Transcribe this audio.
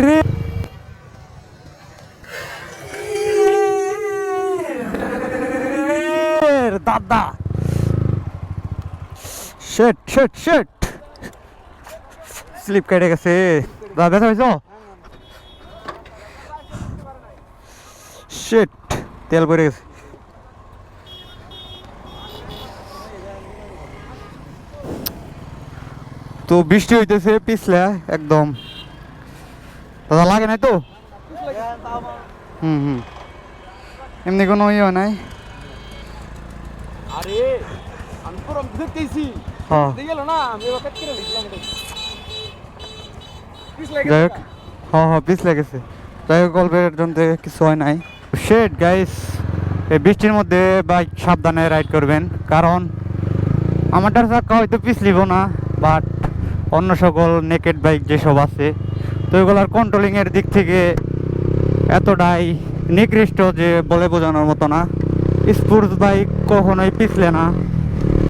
রে দাদা, শেট শেট শেট, স্লিপ কেটে গেছে। দাদা ব্যথা হয়েছ? শেট, তেল পড়ে গেছে। তো বৃষ্টি হইতেছে পিছলে একদম। দাদা লাগে নাই তো? হুম, এমনি কোনো ইয়ে নাই। আরে আমি পুরো দেখতেছি হ্যাঁ দেখলো না, আমি এবার কাট করে লিখলাম এটা পিছ লাগে। যাই হোক, হ্যাঁ পিছ লেগেছে। যাই হোক, গল্পের জন্য কিছু হয় নাই। শেট গাইস, এই বৃষ্টির মধ্যে বাইক সাবধানে রাইড করবেন, কারণ আমারটার চাক্কা হয়তো পিছলিব না, বাট অন্য সকল নেকেড বাইক যেসব আছে তো এগুলোর কন্ট্রোলিংয়ের দিক থেকে এতটাই নিকৃষ্ট যে বলে বোঝানোর মতো না। স্পোর্টস বাইক কখনোই পিছলে না।